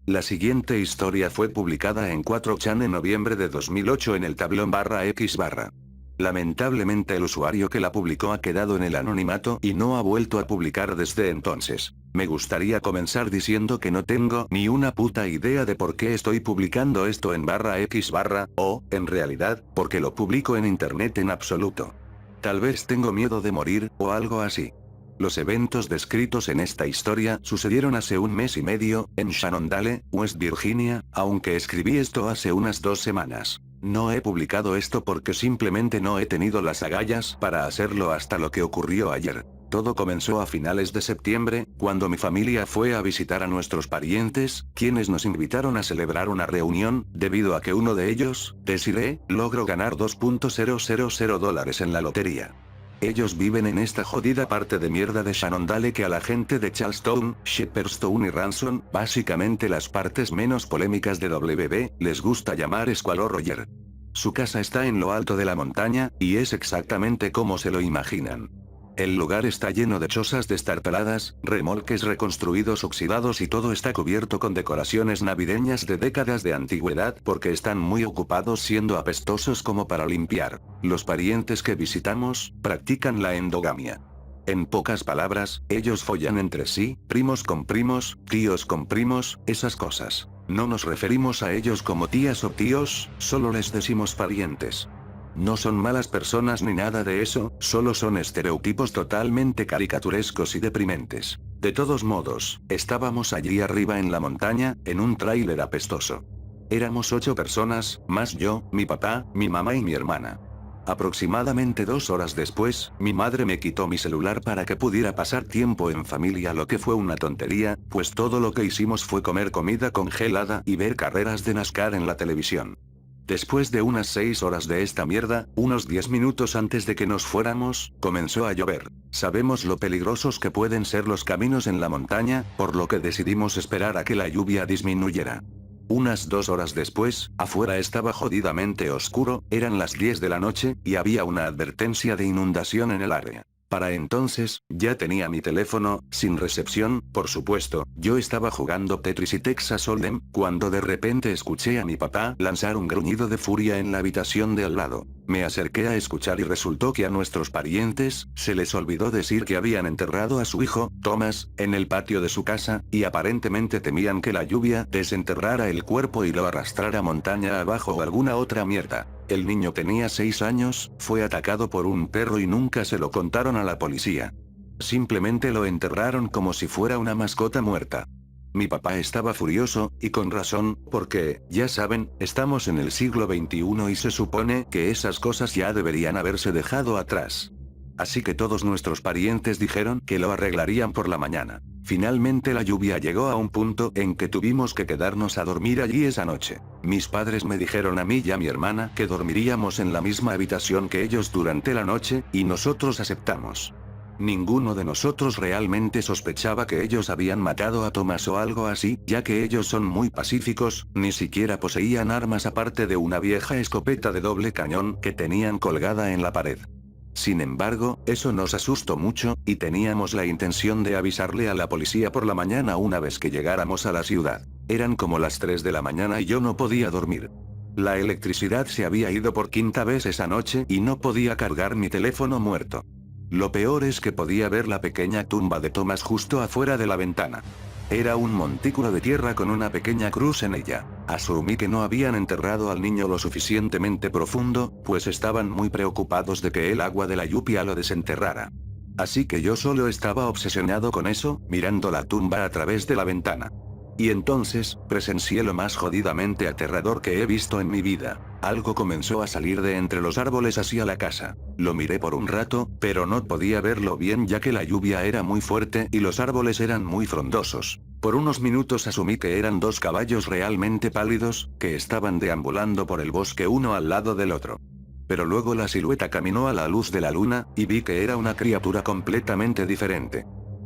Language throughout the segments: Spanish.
La siguiente historia fue publicada en 4chan en noviembre de 2008 en el tablón /x/. Lamentablemente el usuario que la publicó ha quedado en el anonimato y no ha vuelto a publicar desde entonces. Me gustaría comenzar diciendo que no tengo ni una puta idea de por qué estoy publicando esto en /x/, o, en realidad, porque lo publico en internet en absoluto. Tal vez tengo miedo de morir, o algo así. Los eventos descritos en esta historia sucedieron hace un mes y medio, en Shenandoah, West Virginia, aunque escribí esto hace unas 2 semanas. No he publicado esto porque simplemente no he tenido las agallas para hacerlo hasta lo que ocurrió ayer. Todo comenzó a finales de septiembre, cuando mi familia fue a visitar a nuestros parientes, quienes nos invitaron a celebrar una reunión, debido a que uno de ellos, Desiree, logró ganar $2.000 en la lotería. Ellos viven en esta jodida parte de mierda de Shenandoah que a la gente de Charlestown, Shepherdstown y Ransom, básicamente las partes menos polémicas de WB, les gusta llamar Squalo Roger. Su casa está en lo alto de la montaña, y es exactamente como se lo imaginan. El lugar está lleno de chozas destartaladas, remolques reconstruidos oxidados y todo está cubierto con decoraciones navideñas de décadas de antigüedad porque están muy ocupados siendo apestosos como para limpiar. Los parientes que visitamos, practican la endogamia. En pocas palabras, ellos follan entre sí, primos con primos, tíos con primos, esas cosas. No nos referimos a ellos como tías o tíos, solo les decimos parientes. No son malas personas ni nada de eso, solo son estereotipos totalmente caricaturescos y deprimentes. De todos modos, estábamos allí arriba en la montaña, en un tráiler apestoso. Éramos 8 personas, más yo, mi papá, mi mamá y mi hermana. Aproximadamente 2 horas después, mi madre me quitó mi celular para que pudiera pasar tiempo en familia, lo que fue una tontería, pues todo lo que hicimos fue comer comida congelada y ver carreras de NASCAR en la televisión. Después de unas 6 horas de esta mierda, unos 10 minutos antes de que nos fuéramos, comenzó a llover. Sabemos lo peligrosos que pueden ser los caminos en la montaña, por lo que decidimos esperar a que la lluvia disminuyera. Unas 2 horas después, afuera estaba jodidamente oscuro, eran las 10 de la noche, y había una advertencia de inundación en el área. Para entonces, ya tenía mi teléfono, sin recepción, por supuesto, yo estaba jugando Tetris y Texas Hold'em, cuando de repente escuché a mi papá lanzar un gruñido de furia en la habitación de al lado. Me acerqué a escuchar y resultó que a nuestros parientes, se les olvidó decir que habían enterrado a su hijo, Thomas, en el patio de su casa, y aparentemente temían que la lluvia desenterrara el cuerpo y lo arrastrara montaña abajo o alguna otra mierda. El niño tenía 6 años, fue atacado por un perro y nunca se lo contaron a la policía. Simplemente lo enterraron como si fuera una mascota muerta. Mi papá estaba furioso, y con razón, porque, ya saben, estamos en el siglo XXI y se supone que esas cosas ya deberían haberse dejado atrás. Así que todos nuestros parientes dijeron que lo arreglarían por la mañana. Finalmente la lluvia llegó a un punto en que tuvimos que quedarnos a dormir allí esa noche. Mis padres me dijeron a mí y a mi hermana que dormiríamos en la misma habitación que ellos durante la noche, y nosotros aceptamos. Ninguno de nosotros realmente sospechaba que ellos habían matado a Thomas o algo así, ya que ellos son muy pacíficos, ni siquiera poseían armas aparte de una vieja escopeta de doble cañón que tenían colgada en la pared. Sin embargo, eso nos asustó mucho, y teníamos la intención de avisarle a la policía por la mañana una vez que llegáramos a la ciudad. Eran como las 3 de la mañana y yo no podía dormir. La electricidad se había ido por 5ª vez esa noche y no podía cargar mi teléfono muerto. Lo peor es que podía ver la pequeña tumba de Thomas justo afuera de la ventana. Era un montículo de tierra con una pequeña cruz en ella. Asumí que no habían enterrado al niño lo suficientemente profundo, pues estaban muy preocupados de que el agua de la lluvia lo desenterrara. Así que yo solo estaba obsesionado con eso, mirando la tumba a través de la ventana. Y entonces, presencié lo más jodidamente aterrador que he visto en mi vida. Algo comenzó a salir de entre los árboles hacia la casa. Lo miré por un rato, pero no podía verlo bien ya que la lluvia era muy fuerte y los árboles eran muy frondosos. Por unos minutos asumí que eran 2 caballos realmente pálidos, que estaban deambulando por el bosque uno al lado del otro. Pero luego la silueta caminó a la luz de la luna, y vi que era una criatura completamente diferente.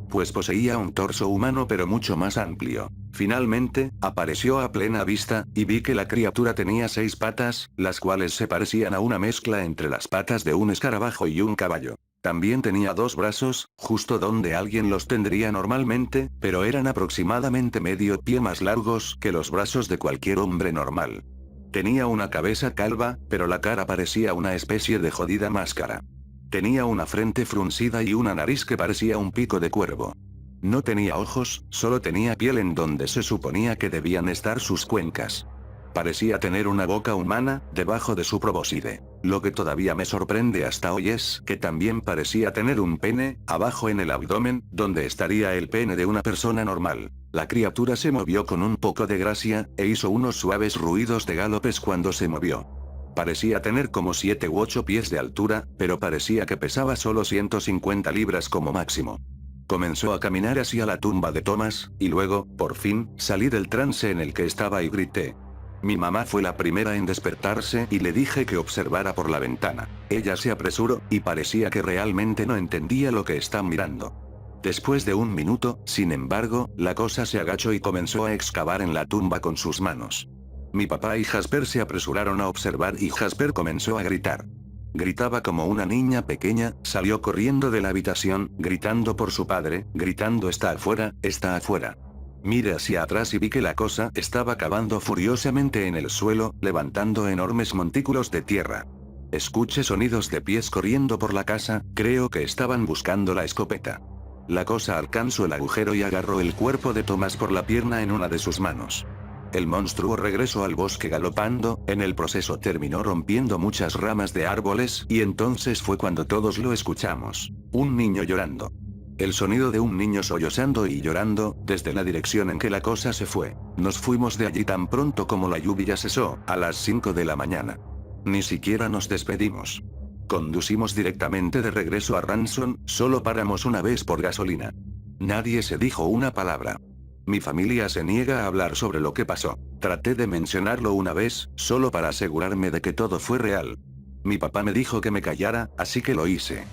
Pues poseía un torso humano pero mucho más amplio. Finalmente, apareció a plena vista, y vi que la criatura tenía 6 patas, las cuales se parecían a una mezcla entre las patas de un escarabajo y un caballo. También tenía 2 brazos, justo donde alguien los tendría normalmente, pero eran aproximadamente medio pie más largos que los brazos de cualquier hombre normal. Tenía una cabeza calva, pero la cara parecía una especie de jodida máscara. Tenía una frente fruncida y una nariz que parecía un pico de cuervo. No tenía ojos, solo tenía piel en donde se suponía que debían estar sus cuencas. Parecía tener una boca humana, debajo de su probóscide. Lo que todavía me sorprende hasta hoy es que también parecía tener un pene, abajo en el abdomen, donde estaría el pene de una persona normal. La criatura se movió con un poco de gracia, e hizo unos suaves ruidos de galopes cuando se movió. Parecía tener como 7 u 8 pies de altura, pero parecía que pesaba solo 150 libras como máximo. Comenzó a caminar hacia la tumba de Thomas, y luego, por fin, salí del trance en el que estaba y grité. Mi mamá fue la primera en despertarse y le dije que observara por la ventana. Ella se apresuró, y parecía que realmente no entendía lo que está mirando. Después de un minuto, sin embargo, la cosa se agachó y comenzó a excavar en la tumba con sus manos. Mi papá y Jasper se apresuraron a observar y Jasper comenzó a gritar. Gritaba como una niña pequeña, salió corriendo de la habitación, gritando por su padre, gritando está afuera, está afuera. Miré hacia atrás y vi que la cosa estaba cavando furiosamente en el suelo, levantando enormes montículos de tierra. Escuché sonidos de pies corriendo por la casa, creo que estaban buscando la escopeta. La cosa alcanzó el agujero y agarró el cuerpo de Thomas por la pierna en una de sus manos. El monstruo regresó al bosque galopando, en el proceso terminó rompiendo muchas ramas de árboles, y entonces fue cuando todos lo escuchamos. Un niño llorando. El sonido de un niño sollozando y llorando, desde la dirección en que la cosa se fue. Nos fuimos de allí tan pronto como la lluvia cesó, a las 5 de la mañana. Ni siquiera nos despedimos. Conducimos directamente de regreso a Ransom, solo paramos una vez por gasolina. Nadie se dijo una palabra. Mi familia se niega a hablar sobre lo que pasó. Traté de mencionarlo una vez, solo para asegurarme de que todo fue real. Mi papá me dijo que me callara, así que lo hice.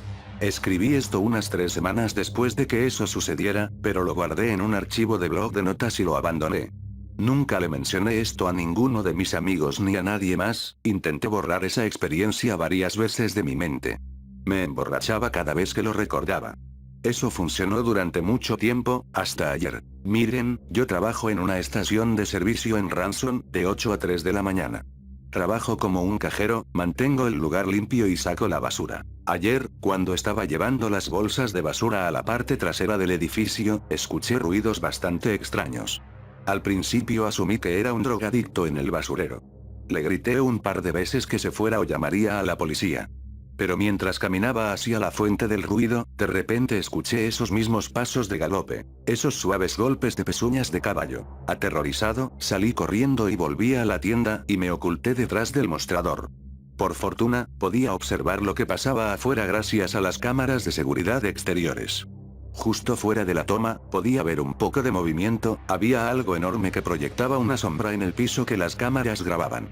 Escribí esto unas 3 semanas después de que eso sucediera, pero lo guardé en un archivo de blog de notas y lo abandoné. Nunca le mencioné esto a ninguno de mis amigos ni a nadie más, intenté borrar esa experiencia varias veces de mi mente. Me emborrachaba cada vez que lo recordaba. Eso funcionó durante mucho tiempo, hasta ayer. Miren, yo trabajo en una estación de servicio en Ransom, de 8 a 3 de la mañana. Trabajo como un cajero, mantengo el lugar limpio y saco la basura. Ayer, cuando estaba llevando las bolsas de basura a la parte trasera del edificio, escuché ruidos bastante extraños. Al principio asumí que era un drogadicto en el basurero. Le grité un par de veces que se fuera o llamaría a la policía. Pero mientras caminaba hacia la fuente del ruido, de repente escuché esos mismos pasos de galope, esos suaves golpes de pezuñas de caballo. Aterrorizado, salí corriendo y volví a la tienda, y me oculté detrás del mostrador. Por fortuna, podía observar lo que pasaba afuera gracias a las cámaras de seguridad exteriores. Justo fuera de la toma, podía ver un poco de movimiento, había algo enorme que proyectaba una sombra en el piso que las cámaras grababan.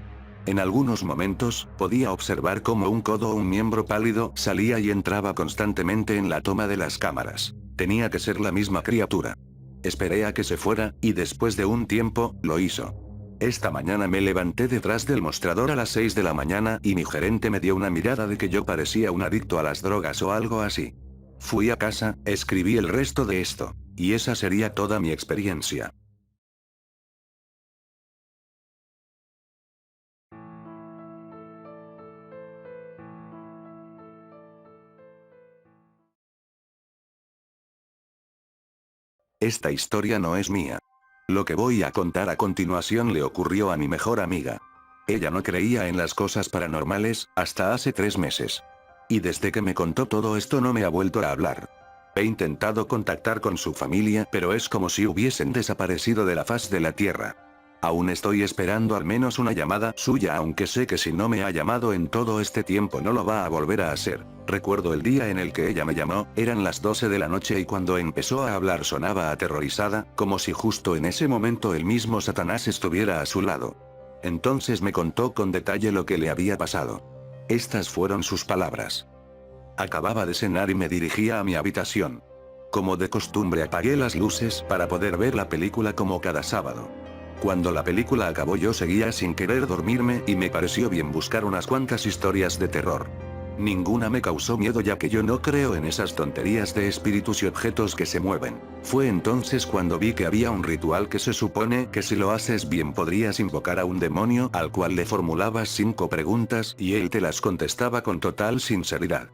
En algunos momentos, podía observar cómo un codo o un miembro pálido salía y entraba constantemente en la toma de las cámaras. Tenía que ser la misma criatura. Esperé a que se fuera, y después de un tiempo, lo hizo. Esta mañana me levanté detrás del mostrador a las 6 de la mañana y mi gerente me dio una mirada de que yo parecía un adicto a las drogas o algo así. Fui a casa, escribí el resto de esto. Y esa sería toda mi experiencia. Esta historia no es mía. Lo que voy a contar a continuación le ocurrió a mi mejor amiga. Ella no creía en las cosas paranormales, hasta hace 3 meses. Y desde que me contó todo esto no me ha vuelto a hablar. He intentado contactar con su familia, pero es como si hubiesen desaparecido de la faz de la tierra. Aún estoy esperando al menos una llamada suya, aunque sé que si no me ha llamado en todo este tiempo no lo va a volver a hacer. Recuerdo el día en el que ella me llamó, eran las 12 de la noche y cuando empezó a hablar sonaba aterrorizada, como si justo en ese momento el mismo Satanás estuviera a su lado. Entonces me contó con detalle lo que le había pasado. Estas fueron sus palabras. Acababa de cenar y me dirigía a mi habitación. Como de costumbre apagué las luces para poder ver la película como cada sábado. Cuando la película acabó yo seguía sin querer dormirme y me pareció bien buscar unas cuantas historias de terror. Ninguna me causó miedo ya que yo no creo en esas tonterías de espíritus y objetos que se mueven. Fue entonces cuando vi que había un ritual que se supone que si lo haces bien podrías invocar a un demonio al cual le formulabas 5 preguntas y él te las contestaba con total sinceridad.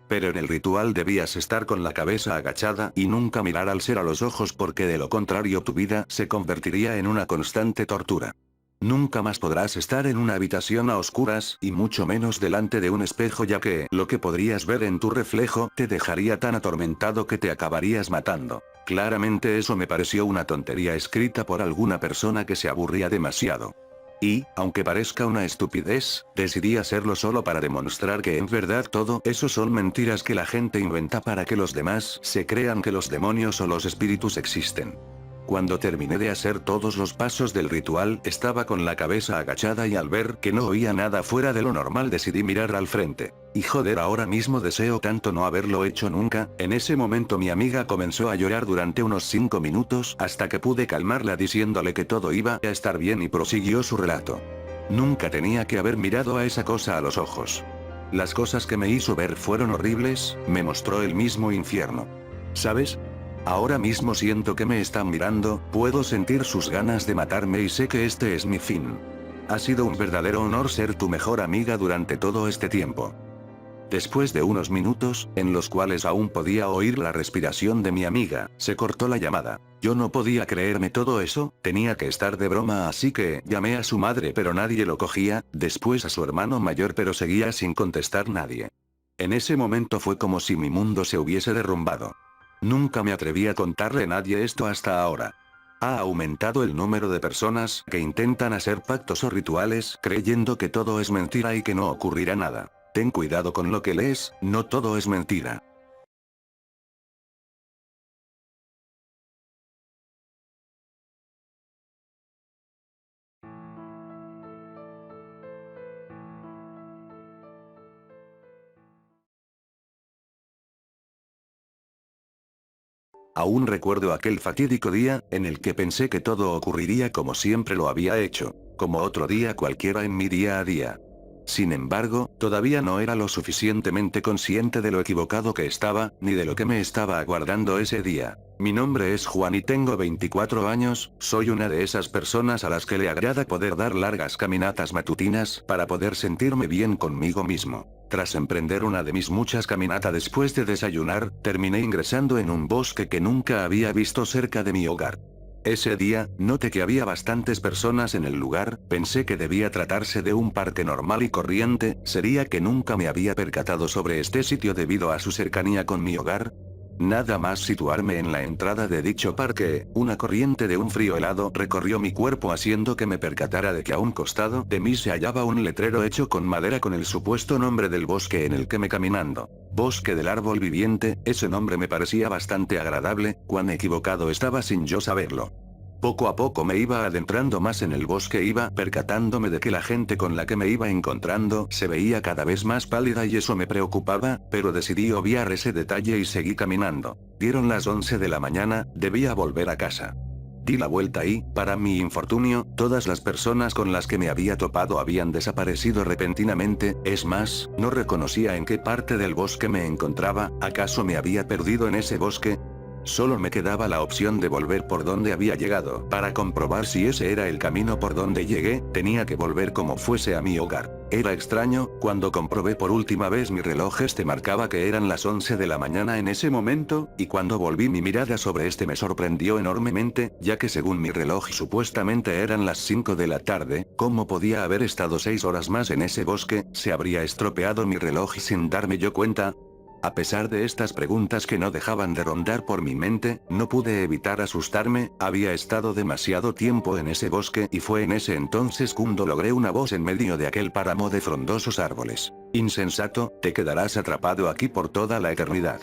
Pero en el ritual debías estar con la cabeza agachada y nunca mirar al ser a los ojos porque de lo contrario tu vida se convertiría en una constante tortura. Nunca más podrás estar en una habitación a oscuras y mucho menos delante de un espejo ya que lo que podrías ver en tu reflejo te dejaría tan atormentado que te acabarías matando. Claramente eso me pareció una tontería escrita por alguna persona que se aburría demasiado. Y, aunque parezca una estupidez, decidí hacerlo solo para demostrar que en verdad todo eso son mentiras que la gente inventa para que los demás se crean que los demonios o los espíritus existen. Cuando terminé de hacer todos los pasos del ritual, estaba con la cabeza agachada y al ver que no oía nada fuera de lo normal decidí mirar al frente. Y joder, ahora mismo deseo tanto no haberlo hecho nunca. En ese momento mi amiga comenzó a llorar durante unos 5 minutos hasta que pude calmarla diciéndole que todo iba a estar bien y prosiguió su relato. Nunca tenía que haber mirado a esa cosa a los ojos. Las cosas que me hizo ver fueron horribles, me mostró el mismo infierno. ¿Sabes? Ahora mismo siento que me están mirando, puedo sentir sus ganas de matarme y sé que este es mi fin. Ha sido un verdadero honor ser tu mejor amiga durante todo este tiempo. Después de unos minutos, en los cuales aún podía oír la respiración de mi amiga, se cortó la llamada. Yo no podía creerme todo eso, tenía que estar de broma así que llamé a su madre pero nadie lo cogía, después a su hermano mayor pero seguía sin contestar nadie. En ese momento fue como si mi mundo se hubiese derrumbado. Nunca me atreví a contarle a nadie esto hasta ahora. Ha aumentado el número de personas que intentan hacer pactos o rituales creyendo que todo es mentira y que no ocurrirá nada. Ten cuidado con lo que lees, no todo es mentira. Aún recuerdo aquel fatídico día, en el que pensé que todo ocurriría como siempre lo había hecho, como otro día cualquiera en mi día a día. Sin embargo, todavía no era lo suficientemente consciente de lo equivocado que estaba, ni de lo que me estaba aguardando ese día. Mi nombre es Juan y tengo 24 años, soy una de esas personas a las que le agrada poder dar largas caminatas matutinas para poder sentirme bien conmigo mismo. Tras emprender una de mis muchas caminatas después de desayunar, terminé ingresando en un bosque que nunca había visto cerca de mi hogar. Ese día, noté que había bastantes personas en el lugar, pensé que debía tratarse de un parque normal y corriente, sería que nunca me había percatado sobre este sitio debido a su cercanía con mi hogar. Nada más situarme en la entrada de dicho parque, una corriente de un frío helado recorrió mi cuerpo haciendo que me percatara de que a un costado de mí se hallaba un letrero hecho con madera con el supuesto nombre del bosque en el que me caminando. Bosque del árbol viviente, ese nombre me parecía bastante agradable, cuán equivocado estaba sin yo saberlo. Poco a poco me iba adentrando más en el bosque, iba percatándome de que la gente con la que me iba encontrando se veía cada vez más pálida y eso me preocupaba, pero decidí obviar ese detalle y seguí caminando. Dieron las 11 de la mañana, debía volver a casa. Di la vuelta y, para mi infortunio, todas las personas con las que me había topado habían desaparecido repentinamente, es más, no reconocía en qué parte del bosque me encontraba, ¿acaso me había perdido en ese bosque? Solo me quedaba la opción de volver por donde había llegado. Para comprobar si ese era el camino por donde llegué, tenía que volver como fuese a mi hogar. Era extraño, cuando comprobé por última vez mi reloj marcaba que eran las 11 de la mañana en ese momento, y cuando volví mi mirada sobre este me sorprendió enormemente, ya que según mi reloj supuestamente eran las 5 de la tarde, ¿cómo podía haber estado 6 horas más en ese bosque? ¿Se habría estropeado mi reloj sin darme yo cuenta? A pesar de estas preguntas que no dejaban de rondar por mi mente, no pude evitar asustarme, había estado demasiado tiempo en ese bosque y fue en ese entonces cuando logré una voz en medio de aquel páramo de frondosos árboles. Insensato, te quedarás atrapado aquí por toda la eternidad.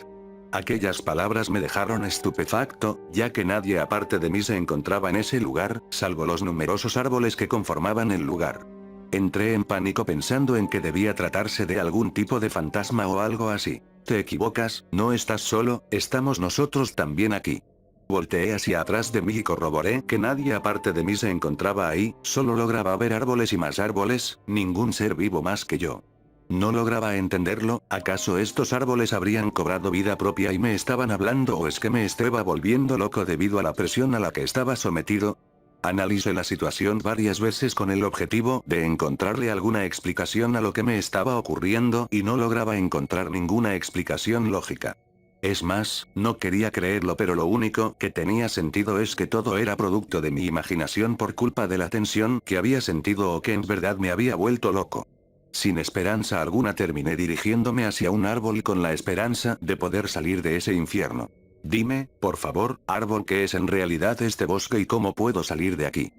Aquellas palabras me dejaron estupefacto, ya que nadie aparte de mí se encontraba en ese lugar, salvo los numerosos árboles que conformaban el lugar. Entré en pánico pensando en que debía tratarse de algún tipo de fantasma o algo así. Te equivocas, no estás solo, estamos nosotros también aquí. Volteé hacia atrás de mí y corroboré que nadie aparte de mí se encontraba ahí, solo lograba ver árboles y más árboles, ningún ser vivo más que yo. No lograba entenderlo, ¿acaso estos árboles habrían cobrado vida propia y me estaban hablando o es que me estaba volviendo loco debido a la presión a la que estaba sometido? Analicé la situación varias veces con el objetivo de encontrarle alguna explicación a lo que me estaba ocurriendo y no lograba encontrar ninguna explicación lógica. Es más, no quería creerlo, pero lo único que tenía sentido es que todo era producto de mi imaginación por culpa de la tensión que había sentido o que en verdad me había vuelto loco. Sin esperanza alguna terminé dirigiéndome hacia un árbol con la esperanza de poder salir de ese infierno. Dime, por favor, árbol, ¿qué es en realidad este bosque y cómo puedo salir de aquí?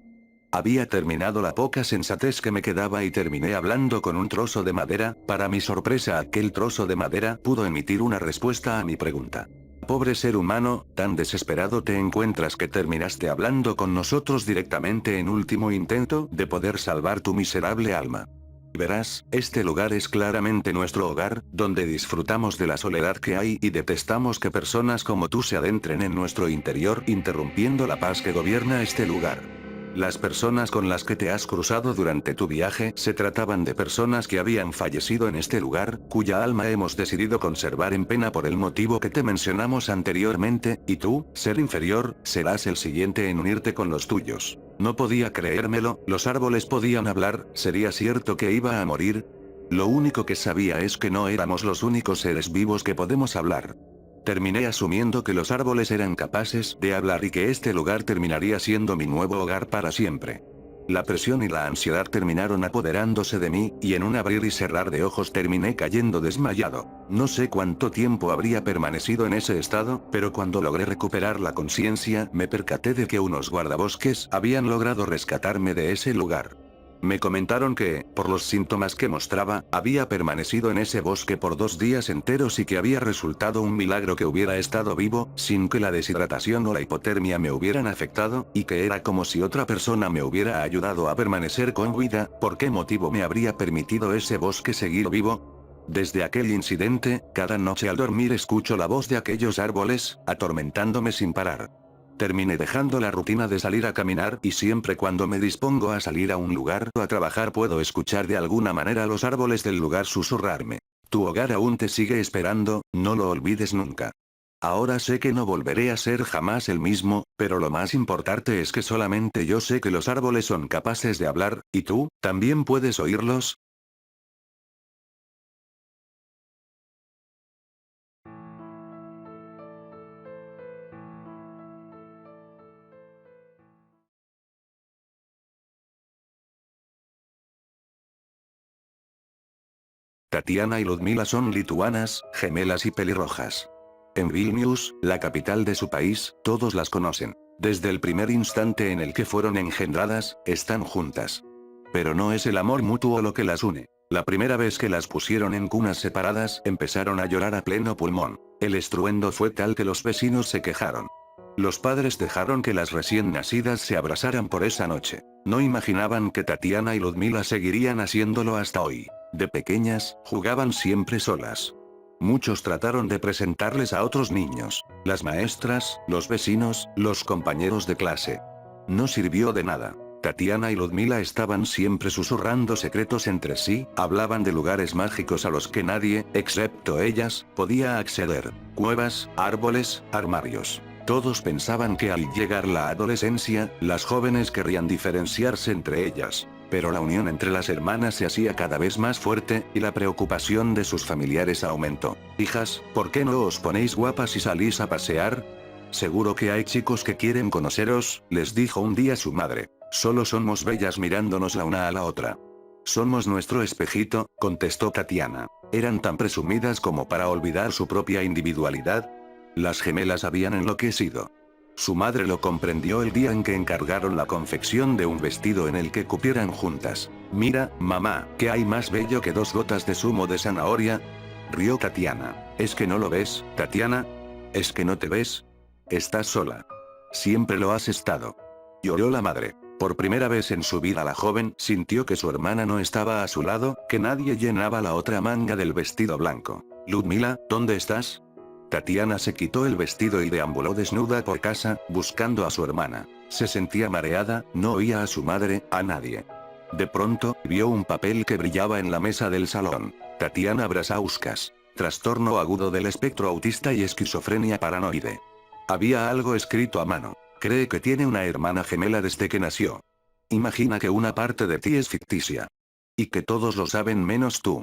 Había terminado la poca sensatez que me quedaba y terminé hablando con un trozo de madera. Para mi sorpresa, aquel trozo de madera pudo emitir una respuesta a mi pregunta. Pobre ser humano, tan desesperado te encuentras que terminaste hablando con nosotros directamente en último intento de poder salvar tu miserable alma. Verás, este lugar es claramente nuestro hogar, donde disfrutamos de la soledad que hay y detestamos que personas como tú se adentren en nuestro interior interrumpiendo la paz que gobierna este lugar. Las personas con las que te has cruzado durante tu viaje se trataban de personas que habían fallecido en este lugar, cuya alma hemos decidido conservar en pena por el motivo que te mencionamos anteriormente, y tú, ser inferior, serás el siguiente en unirte con los tuyos. No podía creérmelo, los árboles podían hablar, ¿sería cierto que iba a morir? Lo único que sabía es que no éramos los únicos seres vivos que podemos hablar. Terminé asumiendo que los árboles eran capaces de hablar y que este lugar terminaría siendo mi nuevo hogar para siempre. La presión y la ansiedad terminaron apoderándose de mí, y en un abrir y cerrar de ojos terminé cayendo desmayado. No sé cuánto tiempo habría permanecido en ese estado, pero cuando logré recuperar la conciencia, me percaté de que unos guardabosques habían logrado rescatarme de ese lugar. Me comentaron que, por los síntomas que mostraba, había permanecido en ese bosque por 2 días enteros y que había resultado un milagro que hubiera estado vivo, sin que la deshidratación o la hipotermia me hubieran afectado, y que era como si otra persona me hubiera ayudado a permanecer con vida. ¿Por qué motivo me habría permitido ese bosque seguir vivo? Desde aquel incidente, cada noche al dormir escucho la voz de aquellos árboles, atormentándome sin parar. Terminé dejando la rutina de salir a caminar y siempre cuando me dispongo a salir a un lugar o a trabajar puedo escuchar de alguna manera a los árboles del lugar susurrarme. Tu hogar aún te sigue esperando, no lo olvides nunca. Ahora sé que no volveré a ser jamás el mismo, pero lo más importante es que solamente yo sé que los árboles son capaces de hablar, ¿y tú, también puedes oírlos? Tatiana y Ludmila son lituanas, gemelas y pelirrojas. En Vilnius, la capital de su país, todos las conocen. Desde el primer instante en el que fueron engendradas, están juntas. Pero no es el amor mutuo lo que las une. La primera vez que las pusieron en cunas separadas, empezaron a llorar a pleno pulmón. El estruendo fue tal que los vecinos se quejaron. Los padres dejaron que las recién nacidas se abrazaran por esa noche. No imaginaban que Tatiana y Ludmila seguirían haciéndolo hasta hoy. De pequeñas, jugaban siempre solas. Muchos trataron de presentarles a otros niños, las maestras, los vecinos, los compañeros de clase. No sirvió de nada. Tatiana y Ludmila estaban siempre susurrando secretos entre sí, hablaban de lugares mágicos a los que nadie, excepto ellas, podía acceder. Cuevas, árboles, armarios. Todos pensaban que al llegar la adolescencia, las jóvenes querrían diferenciarse entre ellas. Pero la unión entre las hermanas se hacía cada vez más fuerte, y la preocupación de sus familiares aumentó. Hijas, ¿por qué no os ponéis guapas y salís a pasear? Seguro que hay chicos que quieren conoceros, les dijo un día su madre. Solo somos bellas mirándonos la una a la otra. Somos nuestro espejito, contestó Tatiana. Eran tan presumidas como para olvidar su propia individualidad. Las gemelas habían enloquecido. Su madre lo comprendió el día en que encargaron la confección de un vestido en el que cupieran juntas. Mira, mamá, ¿qué hay más bello que 2 gotas de zumo de zanahoria? Rió Tatiana. ¿Es que no lo ves, Tatiana? ¿Es que no te ves? Estás sola. Siempre lo has estado. Lloró la madre. Por primera vez en su vida la joven sintió que su hermana no estaba a su lado, que nadie llenaba la otra manga del vestido blanco. Ludmila, ¿dónde estás? Tatiana se quitó el vestido y deambuló desnuda por casa, buscando a su hermana. Se sentía mareada, no oía a su madre, a nadie. De pronto, vio un papel que brillaba en la mesa del salón. Tatiana Brazauskas. Trastorno agudo del espectro autista y esquizofrenia paranoide. Había algo escrito a mano. Cree que tiene una hermana gemela desde que nació. Imagina que una parte de ti es ficticia. Y que todos lo saben menos tú.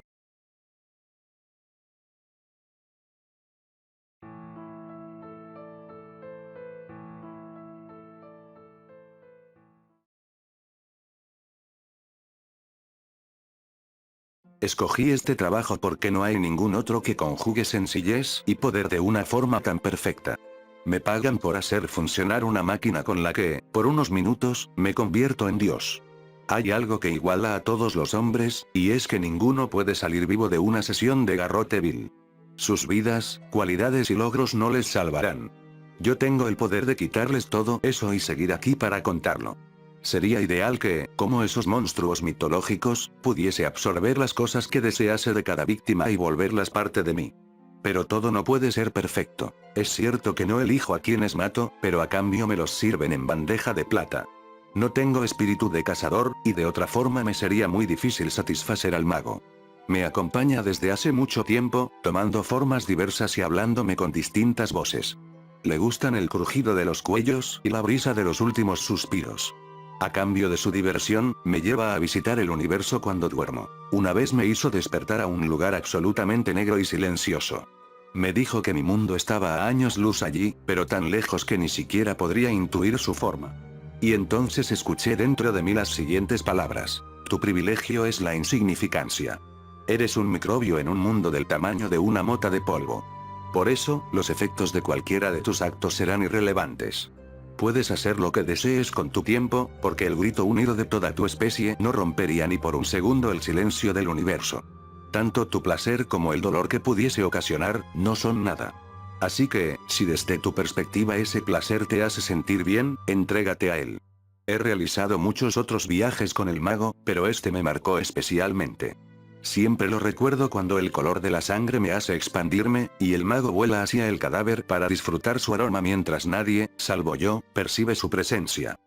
Escogí este trabajo porque no hay ningún otro que conjugue sencillez y poder de una forma tan perfecta. Me pagan por hacer funcionar una máquina con la que, por unos minutos, me convierto en Dios. Hay algo que iguala a todos los hombres, y es que ninguno puede salir vivo de una sesión de garrote vil. Sus vidas, cualidades y logros no les salvarán. Yo tengo el poder de quitarles todo eso y seguir aquí para contarlo. Sería ideal que, como esos monstruos mitológicos, pudiese absorber las cosas que desease de cada víctima y volverlas parte de mí. Pero todo no puede ser perfecto. Es cierto que no elijo a quienes mato, pero a cambio me los sirven en bandeja de plata. No tengo espíritu de cazador, y de otra forma me sería muy difícil satisfacer al mago. Me acompaña desde hace mucho tiempo, tomando formas diversas y hablándome con distintas voces. Le gustan el crujido de los cuellos y la brisa de los últimos suspiros. A cambio de su diversión, me lleva a visitar el universo cuando duermo. Una vez me hizo despertar a un lugar absolutamente negro y silencioso. Me dijo que mi mundo estaba a años luz allí, pero tan lejos que ni siquiera podría intuir su forma. Y entonces escuché dentro de mí las siguientes palabras. Tu privilegio es la insignificancia. Eres un microbio en un mundo del tamaño de una mota de polvo. Por eso, los efectos de cualquiera de tus actos serán irrelevantes. Puedes hacer lo que desees con tu tiempo, porque el grito unido de toda tu especie no rompería ni por un segundo el silencio del universo. Tanto tu placer como el dolor que pudiese ocasionar, no son nada. Así que, si desde tu perspectiva ese placer te hace sentir bien, entrégate a él. He realizado muchos otros viajes con el mago, pero este me marcó especialmente. Siempre lo recuerdo cuando el color de la sangre me hace expandirme, y el mago vuela hacia el cadáver para disfrutar su aroma mientras nadie, salvo yo, percibe su presencia.